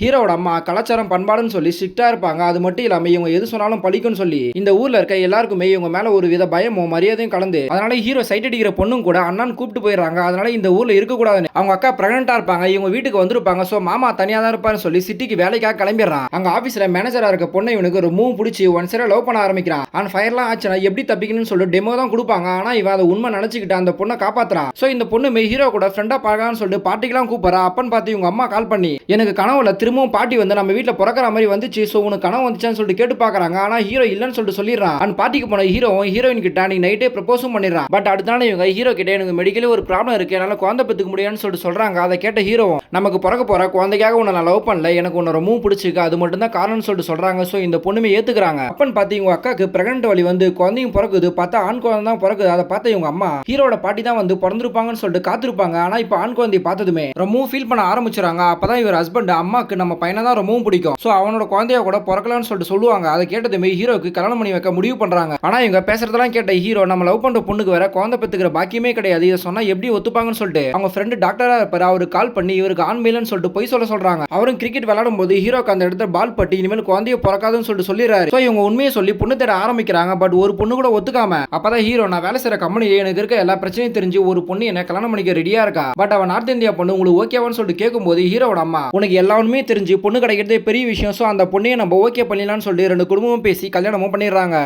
ஹீரோவோட அம்மா கலாச்சாரம் பண்பாடுன்னு சொல்லி ஸ்ட்ரிக்டா இருப்பாங்க. அது மட்டும் இல்லாம இவங்க எது சொன்னாலும் பழிக்கும்னு சொல்லி இந்த ஊர்ல இருக்க எல்லாருக்குமே இவங்க மேல ஒரு வித பயமும் மரியாதையும் கலந்து அதனால ஹீரோ சைட் அடிக்கிற பொண்ணும் கூட அண்ணான்னு கூப்பிட்டு போயிடுறாங்க. அதனால இந்த ஊர்ல இருக்க கூடாதுன்னு அவங்க அக்கா பிரெக்னெண்டா இருப்பாங்க. இவங்க வீட்டுக்கு வந்திருப்பாங்க. சோ மாமா தனியா தான் இருப்பாருன்னு சொல்லி சிட்டிக்கு வேலைக்காக கிளம்பிடுறான். அங்க ஆபீஸ்ல மேனேஜரா இருக்க பொண்ணு இவனுக்கு ரொம்பவும் பிடிச்சி ஒன் சைடா லவ் பண்ண ஆரம்பிக்கிறான். ஆன் ஃபயர்லாம் ஆச்சுன்னா எப்படி தப்பிக்கணும்னு சொல்லி டெமோ தான் கொடுப்பாங்க. ஆனா இவன் அதை உண்மை நினைச்சுக்கிட்டு அந்த பொண்ணை காப்பாத்துறான். சோ இந்த பொண்ணு ஹீரோ கூட ஃப்ரெண்டா பார்க்கலாம்னு சொல்லிட்டு பார்ட்டிக்கெல்லாம் கூப்பிடுறா. அப்பன்னு பார்த்து இவங்க அம்மா கால் பண்ணி எனக்கு கனவுல திரும்பவும் பாட்டி வந்து நம்ம வீட்டுல பிறக்கிற மாதிரி வந்துச்சு. சோ உனக்கு கனவு வந்துச்சான்னு சொல்லிட்டு கேட்டு பாக்குறாங்க. ஆனா ஹீரோ இல்லன்னு சொல்லிட்டு சொல்லிடுறான். அந்த பார்ட்டிக்கு போன ஹீரோ ஹீரோயின் கிட்ட நீ நைட்டே ப்ரப்போஸும் பண்ணிடுறான். பட் அடுத்த நாள் இவங்க ஹீரோ கிட்ட எனக்கு மெடிக்கலி ஒரு ப்ராப்ளம் இருக்கு, என்னால குழந்தை பெத்துக்க முடியாதுன்னு சொல்லிட்டு சொல்றாங்க. அதை கேட்ட ஹீரோ நமக்கு பிறக்க போற குழந்தைக்காக உன்னை நான் லவ் பண்ணல, எனக்கு உன்னை ரொம்பவும் பிடிச்சிருக்கு, அது மட்டும் தான் காரணம்னு சொல்லிட்டு சொல்றாங்க. சோ இந்த பொண்ணுமே ஏத்துக்கிறாங்க. அப்பன்னு பார்த்து இவங்க அக்காக்கு பிரெக்னன்ட் வலி வந்து குழந்தையும் பிறக்குது. பார்த்தா ஆண் குழந்தை தான் பிறக்குது. அதை பார்த்த இவங்க அம்மா ஹீரோட பாட்டி தான் வந்து பிறந்திருப்பாங்கன்னு சொல்லிட்டு காத்திருப்பாங்க. ஆனா இப்ப ஆண் குழந்தையை பார்த்ததுமே ரொம்பவும் ஃபீல் பண்ண ஆரம்பிச்சுறாங்க. அப்பதான் இவர் ஹஸ்பண்ட் அம்மாக்கு நம்ம பையனை தான் ரொம்பவும் பிடிக்கும், சோ அவனோட குழந்தைய கூட பிறக்கலாம்னு சொல்லிட்டு சொல்லுவாங்க. அதை கேட்டதுமே ஹீரோக்கு கல்யாணம் பண்ணி வைக்க முடிவு பண்றாங்க. ஆனா இவங்க பேசுறதெல்லாம் கேட்ட ஹீரோ நம்ம லவ் பண்ற பொண்ணுக்கு வேற குழந்தை பெத்துக்கிற பாக்கியமே கிடையாது, இதை சொன்னா எப்படி ஒத்துப்பாங்கன்னு சொல்லிட்டு அவங்க ஃப்ரெண்டு டாக்டரா இருப்பாரு, அவரு கால் பண்ணி இவருக்கு ஆண் மேலன்னு சொல்லிட்டு போய் சொல்றாங்க. அவரும் கிரிக்கெட் விளையாடும் போது ஹீரோக்கு அந்த இடத்துல பால் பட்டு இனிமேல் குழந்தைய பிறக்காதுன்னு சொல்லிட்டு சொல்லிடுறாரு. சோ இவங்க உண்மையை சொல்லி பொண்ணு தேட ஆரம்பிக்கிறாங்க. பட் ஒரு பொண்ணு கூட ஒத்துக்காம அப்பதான் ஹீரோ நான் வேலை செய்யற கம்பெனியே எனக்கு இருக்க எல்லா பிரச்சனையும் தெரிஞ்சு ஒரு பொண்ணு என்ன கல்யாணம் பண்ணிக்க ரெடியா இருக்கா, பட் அவன் நார்த் இந்தியா பொண்ணு உங்களுக்கு ஓகேவான்னு சொல்லிட்டு கேட்கும்போது ஹீரோட அம்மா உனக்கு எல்லாமே தெரிஞ்சு பொண்ணு கிடைக்கிறதே பெரிய விஷயம், சோ அந்த பொண்ணையை நம்ம ஓகே பண்ணிடலாம்னு சொல்லிட்டு ரெண்டு குடும்பமும் பேசி கல்யாணமும் பண்ணிடுறாங்க.